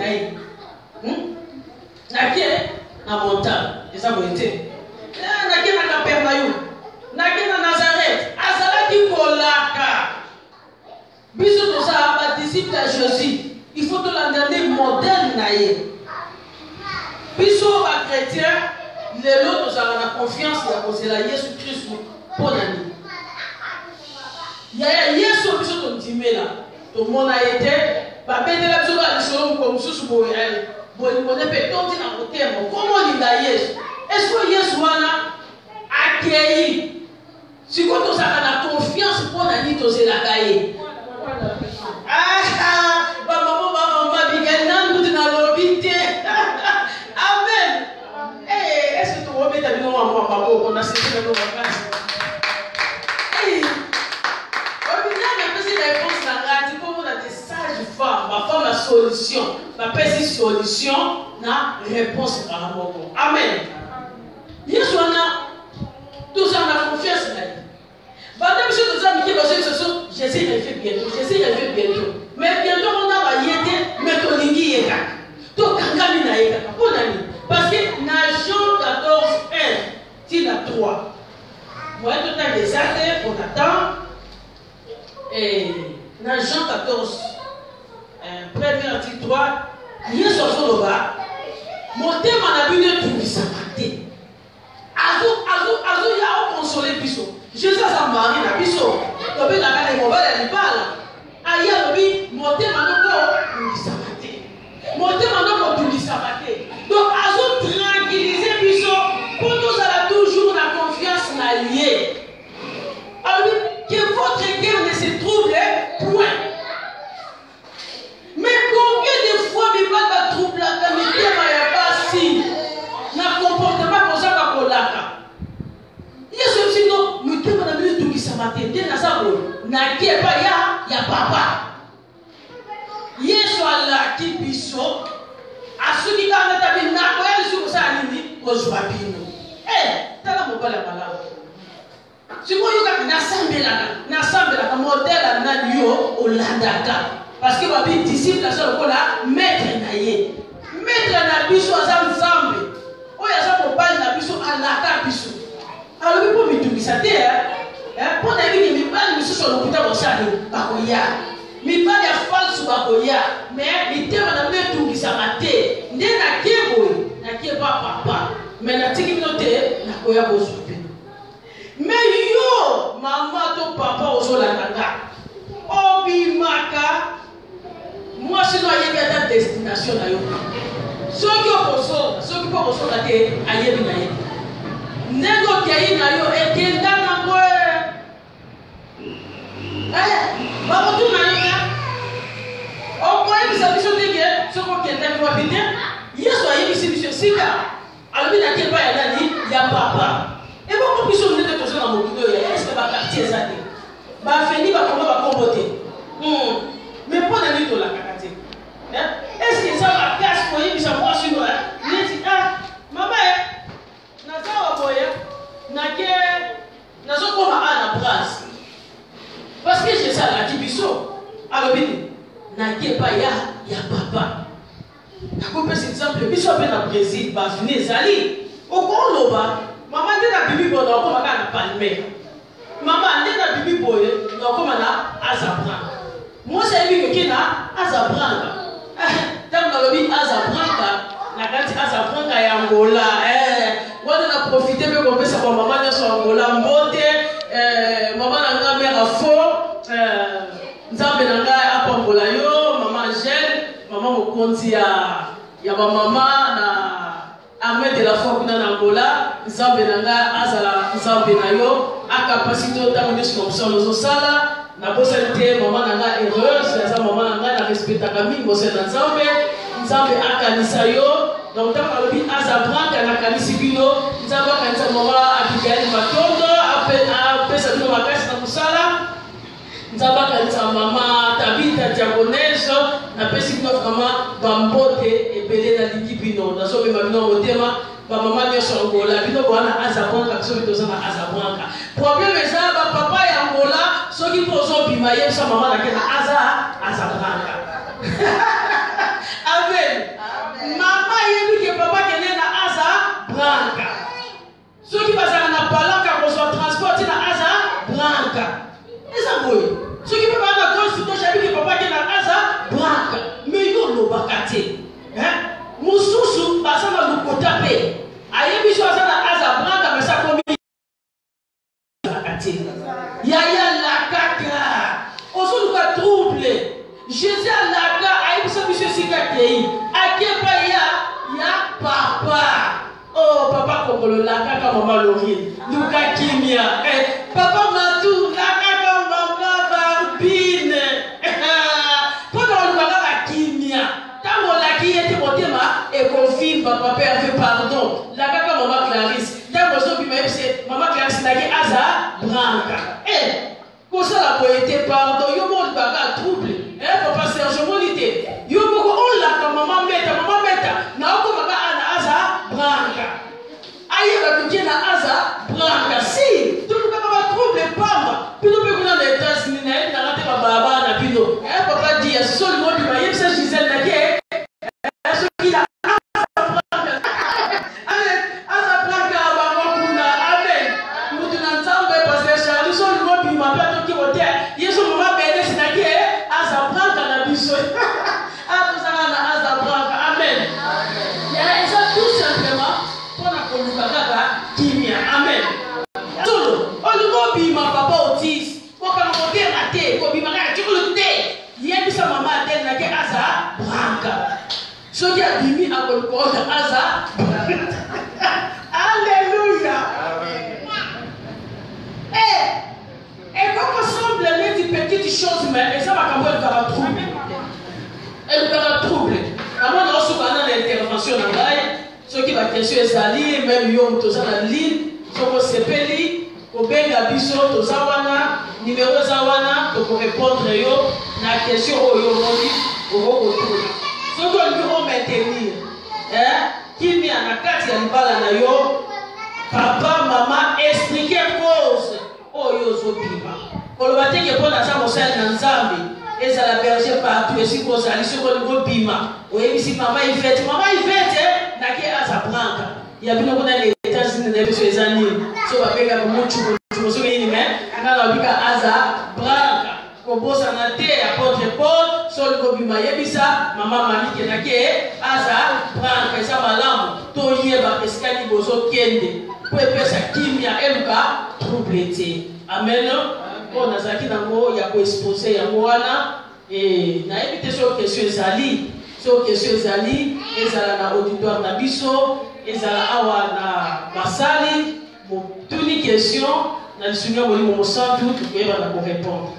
Naké, na montagne, et ça va être. Naké na Capernaum, naké na Nazareth, azalaki kolaka. Biso to ça ba disciple de Jésus. Il faut que l'année modèle naé. Biso ba chrétien, les autres ça la confiance ya kozela Jésus Christ pour l'année. Ya Yesu biso to ndimela. To mona été ba betela biso ba lisolo ko mususu boye. Boye mo ne pe tonti na motema. Comment linda Yesu? Est-ce que Yesu a accueilli? Si vous avez la confiance pour la nuit, vous avez la cahier. Amen. Est-ce que tu remets ta vie dans mon on a cessé de nous vacances? Ma femme a solution. Ma petite solution, na réponse par rapport. Amen. Yesu ana tous en a confiance là. Madame monsieur nous a mis que ce sont Jésus revient bientôt. Jésus revient bientôt. Mais bientôt on a va yété mais to lingi yeka. To kangami na yeka. Parce que na Jean 14 1 il a 3. Moi tout le temps des actes on attend et na Jean 14 premier article 3 Yesu azoloba motema na bino tungisa mate. Azo ya consoler biso. Jésus a marié na biso. Tobe na kale mobile ni bala. Aya lobi motema noko tungisa mate. Motema noko tungisa mate. Donc azo tranquilliser biso pour nous avoir toujours la confiance na lié. Alors que votre cœur ne se trouble point. Mais combien de fois il va te troubler quand il n'y a pas si na comportement comme ça va kolaka. Yesu sino mutema na mimi tukisamate tena sabo na kepa ya papa. Yesu ala kibiso asuki kana tabi na ko Yesu kusana nini kozwa bino. Tala mobala malamu. Siko yuka na sambela modela na yo olandaka. Parce que babi disciple la seule kola maître na ye. Maître na biso azam zambe. Oya za mobali na biso alaka biso. Alors pour mitubisa te pour na biki mibali biso so lokuta bosani bakoya. Mibali ya false bakoya mais mitema na mitubisa mate. Nde na kebo na keba papa. Mais na tiki minote na koya bosupe. Mais yo mama to papa ozolanga. Obimaka moi sinon ayebi ata destination na yo soki okosonga soki mpo okosonga te ayebi na ye ndenge okei na yo ekenda nango bakotuna yo ya okoyebisa biso ndenge soki okendaki wapi te yesu ayebisi biso sika alobi na te epai ya nani ya papa eboko biso ndenge toza na mokili oyo eske bakartier eza te bafeni bakomba bakombo te mais mpo na nini tolakaka te eske eza bakasi koyebisa mwasi no neti mama naza wa boye nake nazokoma ana brase parce que jesalaki biso alobi nini nake epai ya papa nakopesa exemple biso mpe na Brésil bafini ezali okoloba mama nde na bibi boye nakokoma kaka na palmer mama nde na bibi boye nakokoma na azabranka mwasi ayebi koke na azabranka ntango nalobi azabranka na kati azabranka ya ngola wana na profite mpe kopesa kwa mama nyonso ya ngola mbote mama na nga mère afo nzambe na ngai apambola yo mama Angèle mama mokonzi ya bamama na armée de la foi kuna na Angola nzambe na ngai azala nzambe na yo akapasite otango nyonso na mosala ozosala nabosani te mama na ngai heureuse aza mama na ngai na respectaka mingi mosala na nzambe akanisa yo donc ntango alobi azabranka nakanisi bino nzambe akanisa mama Abigail Matondo apesa bino makasi na mosala nzambe akanisa mama Tabita diagonese napesi bino vraiment bambote ebele nalingi bino nazobema bino motema bamama nyonso ya Angola bino bwana azabranka soki toza na azabranka problème eza bapapa ya Angola soki mpo ozobima yebisa mama nake na azabranka amen mama yebi ke papa kende na azabranka soki bazala na palanka kozwa transport na azabranka eza boye soki mpe baa na constitution yebi ke papa kende na azabranka me yo lobaka te mosusu baza na lokota mpe ayebi so aza na azabranka mesa komi yaya lakaka ozoluka trouble jésus alaka ayebisa biso esika tei akepa ya papa papa kongolo lakaka mama Lorine luka kimia papa matu lakaka mama barbine mpona olukaka bakimia ntango olaki ye te motema ekofimba papa afe pardon lakaka mama Clarisse ntango ozobima yebise mama Clarisse naki aza branka kosala boye te pardon yo moko olukaka trouble papa Serge omoni te yo moko olaka mama meta naokomaka ana aza branka ayeba tokie na aza branka si tolukaka batrouble pamba bino mpe kuna na États-Unis nayebi nanga te bababa na bino papa dia soli mobima yebisa Gisele nake soki na aza branka bango kuna amen mutu na nzambe paster Charlie soli mobima mpe atoki bote yeso mama Benes nake aza branka na biso atozala na aza branka amen eza tout simplement mpona koluka kaka kimia amen solo olingo obima papa Otis kokanga kotema te kobima kaka cikulu te yebisa mama atene nake aza branka soki abimi akolukoka aza alleluya ekoko semble neti petite chose mais eza makambo elukaka trouble kamona osukana na intervention na ngai soki bakestion ezali meme yo toza na ligne soki osepeli kobenga biso toza wana numero eza wana tokorépondre yo na question oyo omoni okokotuna soki olingi omaintenir kimia na kati ya libala na yo papa mama explike cause oyo ozobima koloba teke mpo naza mosali na nzambe ezala berger partout esika ozali soki olingi obima oyebisi mama ivete nake aza branka ya bino kuna na États-Unis na biso eza nini so babengaka mocumu soki nini me nga nabika aza branka kobosana te apôtre Paul so olingi obima yebisa mama manike nake aza branka eza malamu toyeba esika nini bozokende po epesa kimia eluka trouble te amen mpo nazalaki nango ya koexpose yango wana Et na évité sur question Zali, sur question Zali, ezala na auditoire na biso, ezala awa na basali, mon tuni question na lisunga moli mo sans doute que va na répondre.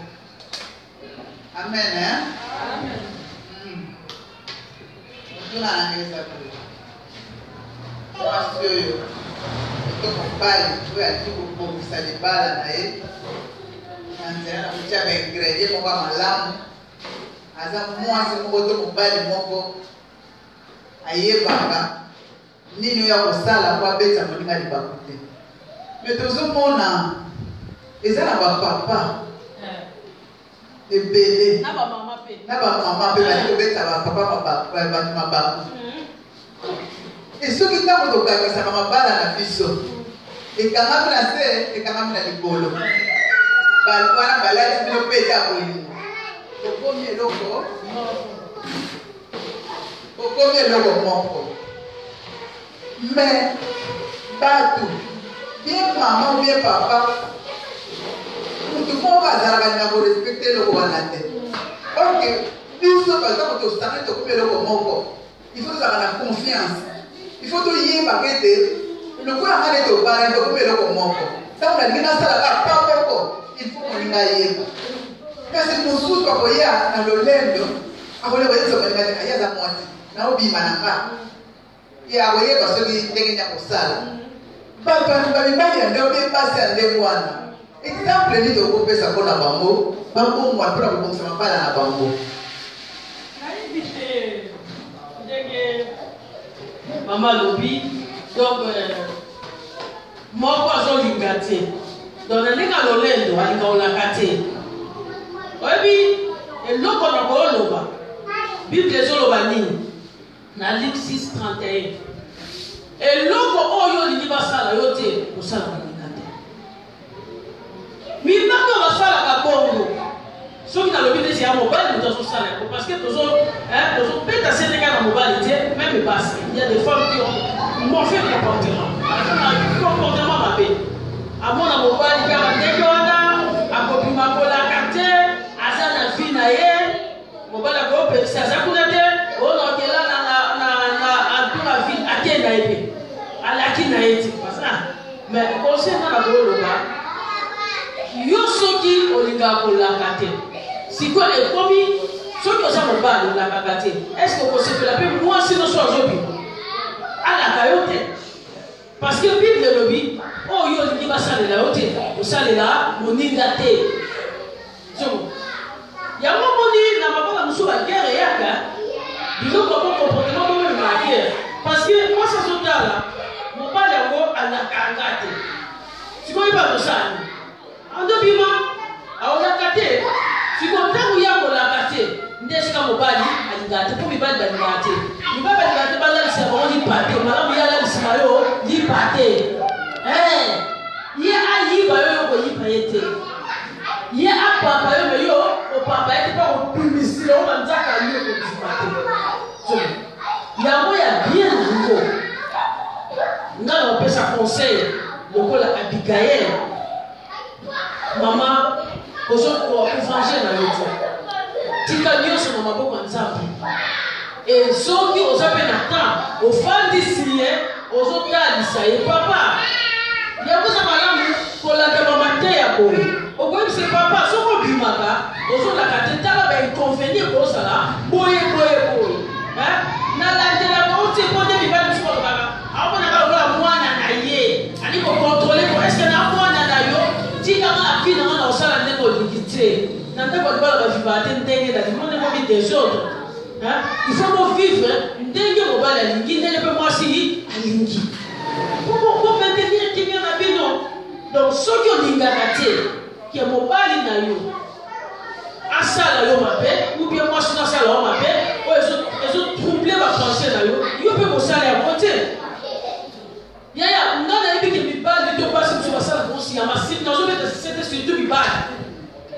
Amen hein. Amen. Tuna na ngeza ku. Parce que on parle tu as dit pour ça les balles na e. Anzana kucha ba ingredient mo ba malamu. Aza mwasi moko to mobali moko ayebaka nini ya kosala kwa beta moninga libaku te. Mais tozomona eza na bapapa ebele na bamama mpe bali kobeta bapapa mabaku. Esoki ntango tokangisaka mabala na biso ekangami na se ekangami na likolo wana balati bino mpe eza bolingo okomi eloko moko. Mais bato bien maman ou bien papa mutu moko azalaka na korespecte eloko wana te. Ok biso bazako tosane tokomi eloko moko, il faut tozalaka na confiance, il faut toyeba kete lokola ngane tobala tokomi eloko moko ntango nalingi nasalaka pa moko il faut moninga yeba. Kasi mosusu akoya na lolendo akoleba yezobalinga te ayaza mwasi naobima na nga ye akoyeba soki ndenge nya kosala bato bamibali ya nde obe pasi ya ndenge wana. Exemple nini tokopesa mpona bango bambongwana mpona kobongisa mabala na bango. Nayebi te ndenge mama lobi donc moko azolinga te donc na ndenge lolendo alinga olaka te. Oyebi eloko na kooloba bible ezoloba nini na Luc 6:31 eloko oyo olingi basala yo te kosala balinga te. Mibali oyo basalaka bongo soki nalobi te ya mobali moto azosala yango parce que tozopeta se ndenge na mobali te même basi. Il y a des femmes qui ont mauvais comportement mabe amona mobali kaka ndenge wana akobima kolaka te aza na vi na ye mobali akopekisa aza kuna te onokela na antuna vi ake na ye pe alaki na ye te mais conseil nana kooloba yo soki olingaka kolaka te sikoyo ekomi soki oza mobali olakaka te est ce que okosepela mpe mwasi nyonso azobima alaka yo te parce que bible elobi oyo olingi basalela yo te osalela moninga te. Yango moni na mabala mosusu bagere eyaka biloko mo comportement mo meme na guerre parce que mwasi azotala mobali yango alakanga te sikoyo mpe azosani andobima aolaka te sikoyo ntango ya kolaka te nde esika mobali alingaka te mpo mibali balingaka te. Mibali balingaka te balalisa bango lipa te malamu ye alalisima yo lipa te ye ayiba yo yo koyiba ye te ye apapa yo me yo opapa ye te mpa kopimisila o banzaka yo kodima te. Yango ya bien nango nga na opesa conseil lokola Abigail mama ozokovange na yo te tika nyonso na maboko ya Nzambe e soki oza mpe na temps ofandisi ye ozotalisa ye papa yakoza malamu kolanda mama te ya boye okoyebisa papa soki obimaka ozolaka te tala bainconvenient kozala boye nalandelaka oti eponde mibali mosuku olobaka aomonaka lokola mwana na ye ali kokontrole ko eske na mwana na yo tikanga na vi nanga na osala ndenge olingi te na ndenge olibala bavivaka te ndenge na limo ndenge obi desordre. Il faut mo vivre ndenge mobali alingi ndenge mpe mwasi alingi po maintenir kimia na bino. Donc soki olingaka te ke mobali na yo asala yo mabe ou bien mwasi nasala yo mabe oyo ezotrouble bapensé na yo yo mpe mosala yango te. Yaya nga nayebi ke mibali to basi mosusu basala bonsi ya masini nazobeta sete surtout mibali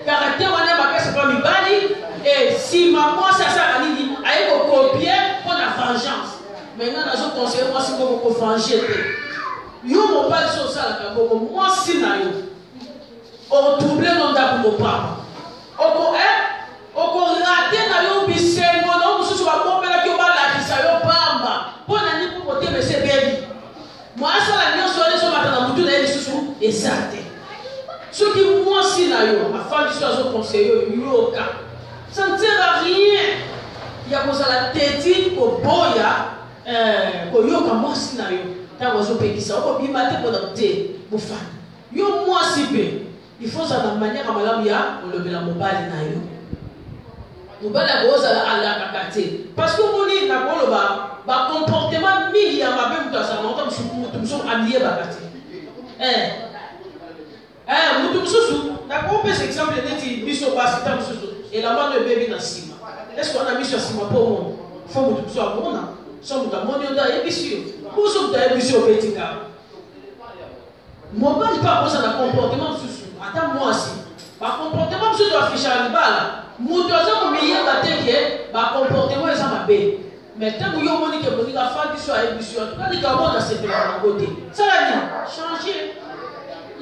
caractère wana makasi mpa mibali e nsima mwasi asalaka nini aye kokopie mpo na vengeance. Maintenant nazoconseille mwasi moko kovange te yo mobali so osalaka bongo mwasi na yo otrouble no ndako mopapa okorate exact. Ce qui moi si na yo, afin de soit au conseiller yoka, ça ne sert à rien. Il y a besoin la tête au boya, au yoka moi si na yo, t'as besoin de payer ça, au bimate pour adopter, bouffan. Yo moi si peu, il faut ça de manière à madame ya, on le met la mobile na yo. Mobile la grosse à la kakate, parce que on est na quoi le bas comportement mili à ma même dans sa montagne, nous sommes habillés bakate. Mutu mususu, d'accord, on peut s'exemple de dire biso basita mususu, et la main de bébé dans sima. Est-ce qu'on a mis sur sima pour moi? Faut mutu mususu à mon âme. Sans mutu mon yon da ébissio. Pour ce da ébissio betika. Mon bal pas pour ça le comportement mususu. Attends moi aussi. Ba comportement mususu doit afficher à l'ibala. Mutu aza mo miye bateke, ba comportement eza mabe. Mais tant que yo moni que moni ka fa biso à ébissio, quand il ka bon dans cette côté. Ça va dire changer.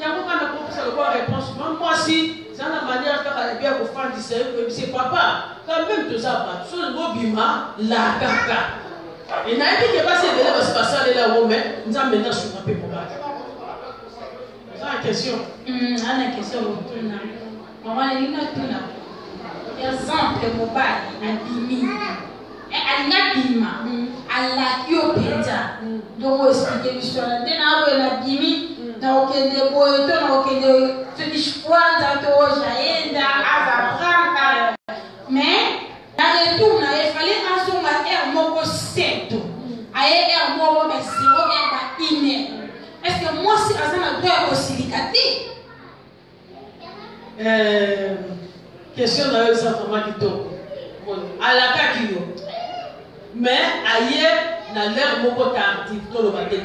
Il y a beaucoup de réponse. Moi, si, c'est la manière que bien pour faire du sérieux, c'est papa. Quand même, tout ça, sur le beau bima, la caca. Et n'a pas dit que c'est de là, parce que ça, là, on met, nous avons maintenant sur un peu pour battre. C'est la question. La question, maman, il y a tout là. Exemple, mobile, la bimi. Elle n'a bima. Elle l'a yo penta. Donc, on explique l'histoire. Maintenant, la bimi. Donc, les boyaux, donc, les dispoints, jaenda, azabranca. Mais, dans le tour, il fallait un son à air moko 7. À air moko, mais 0 et ine. Est-ce que moi, si Azana doit aussi silicater? Question d'ailleurs, ça vraiment qui tombe. À la kakio. Mais, ailleurs, dans l'air moko tardif, tout le matin,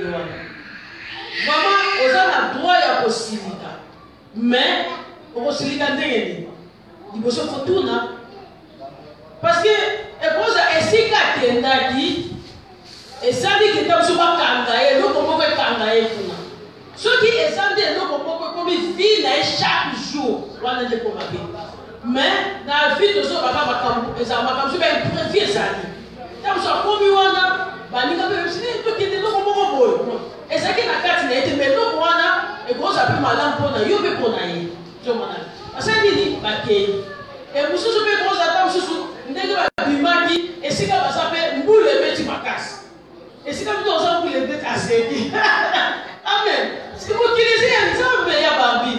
maman, vous avez le droit de possibilité. Mais, vous avez possibilité. Il faut se tourner. Parce que, et pour ça, et si quelqu'un a dit, et ça dit que tu as souvent kangaye, nous pouvons kangaye. Ceux qui sont des nous pouvons comme ils vivent chaque jour. On a des problèmes. Mais, dans la vie de ce papa, ils ont un préfet ça. Dans ce comme on a, il y a des gens qui ont et ça qui est la carte, il a été mais donc on a et gros appel madame pour na yobe pour na y. Je m'en ai. Parce que dit baké. Et vous sous pe gros attend sous ndenge ba bimaki et si ka ba sape mboule beti makas. Et si ka vous dans pour les bêtes assez. Amen. Si vous utilisez un exemple ya babi.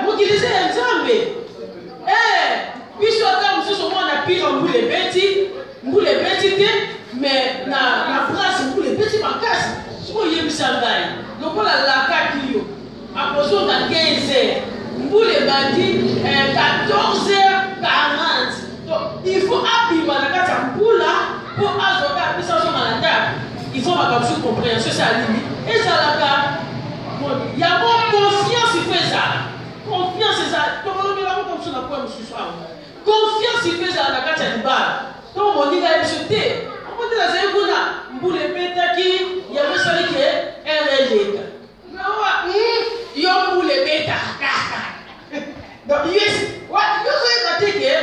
Vous utilisez un exemple. Puis soit comme sous moi na pile mboule beti mais na phrase mboule beti makas. Donc on a la carte à position dans 15 heures. Vous les bandits, 14h40. Donc il faut appuyer la carte en boule pour azoter la puissance de la table. Il faut ma capsule compréhension, c'est la limite. Et ça la carte. Il y a bonne confiance, il fait ça. Confiance, c'est ça. Donc on a comme ça, on a quoi, monsieur soir. Confiance, il fait ça la carte à balle. Donc on dit qu'il a jeté. On dit la zéro là. Boule pétaki. Il y avait celui qui est RLG. Il y a un boule bêta. Donc, il y a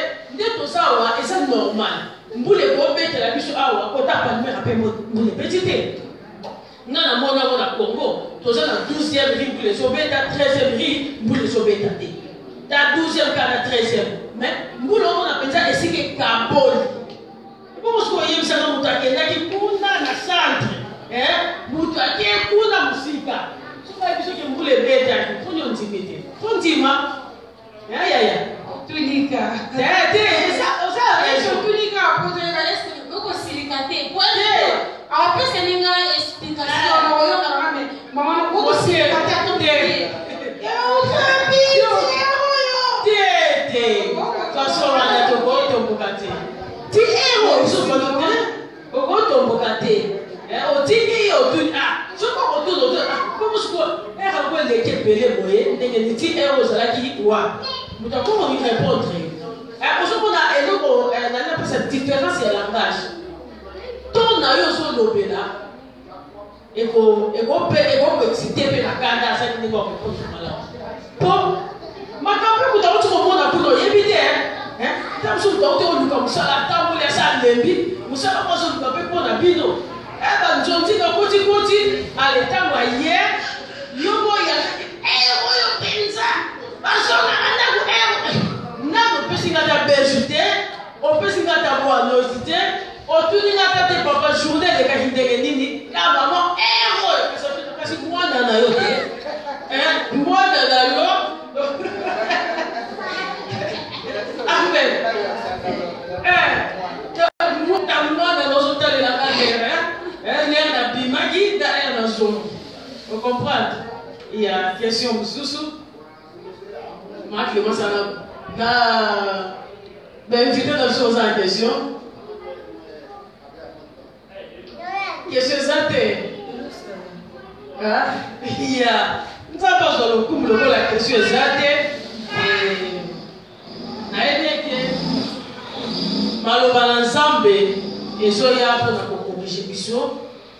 tout ça, et c'est normal. Boule bêta, la mission, on t'a pas de mer à boule petite. Non, non, non, Congo. Tout ça, dans 12e riz, boule sobéta, 13e riz, boule sobéta. Dans 12e, dans 13e. Mais, boule, on appelle ça, et c'est que Kabol. Comment est-ce que ça va vous taquer? Kuna na centre. Vous taquez kuna musica. Ce n'est pas que vous les bêtes. Vous n'y intimidez. Vous dites, Tunica. C'est Tunica, pour te dire, vous silicater. Après, c'est une explication. Maman, vous silicater. Ti ero isokonote ogotombokate otini otuna soko otuno comme ce que era ko le kepele moye ndenge ti ero zalaki wa mutakomo ni répondre osoko na eloko na na pas cette différence de langage ton na yo so lobela eko exciter pe na kanda ça ni ko répondre mala po makambo kutamutu komona kuno yebite tant que vous avez dit comme ça, la table est ça, l'embi, vous savez comment vous avez pour la bino. Eh ben, je dis que côté, à l'état moyen, il y a esalekaki ndenge nini na mama oyo kasi mwana na yo te mwana na yo amen mwana nozotalelaka ndenge ner na bimaki na er na zomo ocomprendre ya question mosusu maklemosana na invité na biso oza na question eza te ya nzambe azwa lokumu lokola question eza te nayebi ete maloba na nzambe ezoya mpona kokorige biso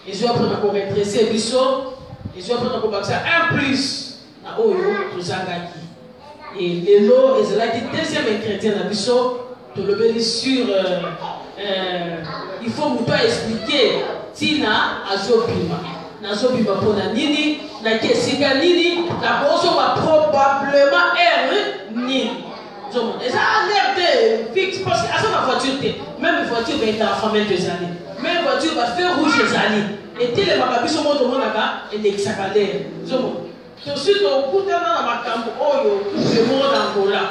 ezoya mpona koredresse biso ezoya mpona kobakisa un plus na oyo tozangaki lelo ezalaki deuxième ingrédient na biso tolobeli sur il faut moto aexplike ntina azobima nazobima mpona nini naki esika nini nakozonga probablement ere nini ozomona eza alerte te fixe parce que aza na voiture te même voiture bainterafamete ezali même voiture bafe rouge ezali etelemaka biso mo tomonaka elekisaka lere ozomona tosi tokutana na makambo oyo emona ngola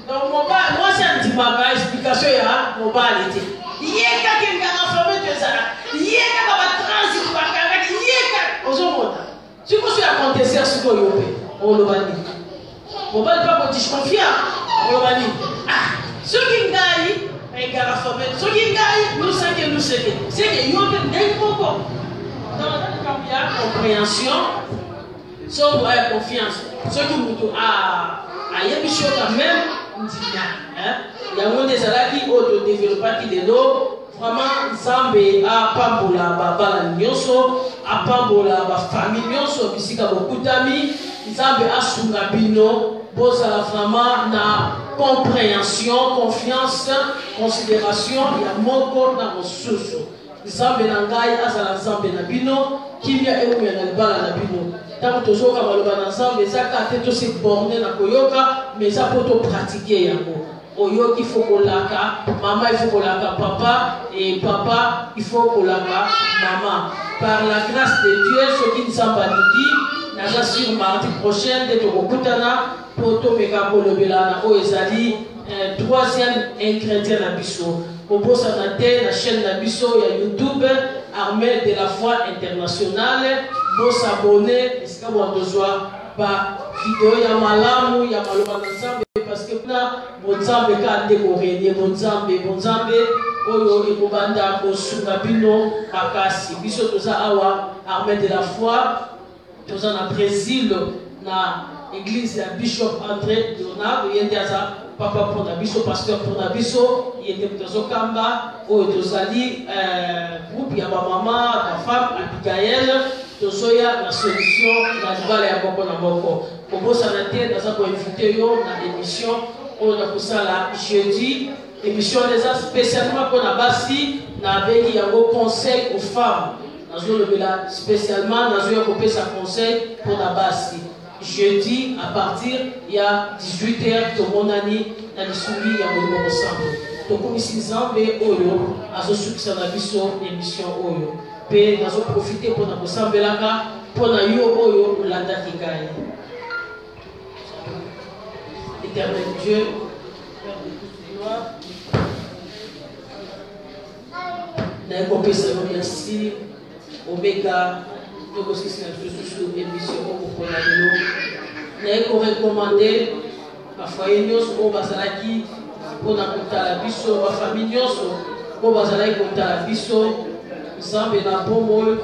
donc mwasi andimaka explication ya mobali te yeka ke interafamete ezala yeka babatransit bakangaki yeka ozomona sikoso ya contesteur sikoyo mpe oloba nini mobali mpa kotiche confiant oloba nini soki ngai interafamete soki ngai luseke seke yo mpe ndenge moko dans likambo ya compréhension so aya confiance soki moto ayebi sio quand même ndina yango nde ezalaki oyo todevelopaki lelo vraiment nzambe apambola babala nyonso apambola bafamille nyonso bisika bokutami nzambe asunga bino bozala vraiment na compréhension confiance considération ya moko na mosusu nzambe na ngai azala nzambe na bino kimia ewumia na libala na bino ntango tozoyoka maloba na nzambe eza kaka te tosi borne na koyoka mais eza mpo topratike yango oyoki il faut kolaka mama il faut kolaka papa et papa il faut kolaka maman par la grâce de Dieu soki nzambe alingi naza sur mardi prochain nde tokokutana mpo tomeka kolobela na oyo ezali troisième ingrédient na biso kobosana te na chaîne na biso ya YouTube Armée de la foi internationale bosabone esika bwatozwa ba video ya malamu ya maloba na nzambe parce que kuna bonzambe ka ndeko renie bonzambe oyo ekobanda kosunga bino makasi biso toza awa Armée de la foi toza na Brésil na église ya Bishop André Leonard yende aza papa mpona biso pasteur mpona biso yende tozokamba oyo tozali groupe ya bamama bafemme Abigail tozoya na solution na libala ya moko na moko kobosana te naza koinvite yo na émission oyo na kosala jeudi émission eza spécialement mpona basi na bengi yango conseil aux femmes nazolobela spécialement nazoya kopesa conseil mpona basi jeudi à partir ya 18h tomonani na lisumbi ya molimo mosantu tokomisi nzambe oyo azosukisa na biso émission oyo mpe nazoprofite mpona kosambelaka mpona yo oyo olandaki ngai éternel Dieu Père de toute gloire naye kopesa yo merci omeka tokosisi na biso susu émission moko mpona lelo naye korekomande bafoye nyonso oyo bazalaki mpona kotala biso bafamille nyonso oyo bazalaki kotala biso nzambe na bomoi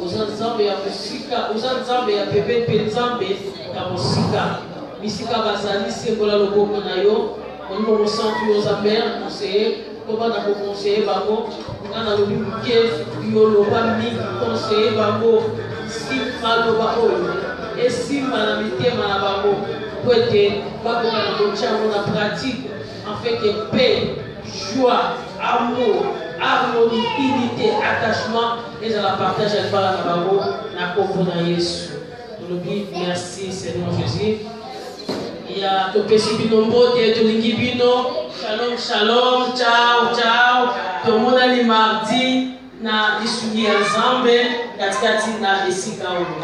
oza nzambe ya mosika oza nzambe ya pepe mpe nzambe ya mosika bisika bazali sembola loboko na yo olimo mosantu yo oza mare conseiller kobanda kokonseye bango nga na lobi moke yo loba mingi conseiller bango nsima loba oyo esimba na mitema na bango po ete bakoka na kotiango na pratique afin que paix joie amour harmonie unité attachement ezala partage ya libala na bango na kombo na yesu tolobi merci Seigneur Jésus ya topesi bino mbote tolingi bino shalom shalom ciao ciao tomonani mardi na lisungi ya Nzambe katikati na esika oyo.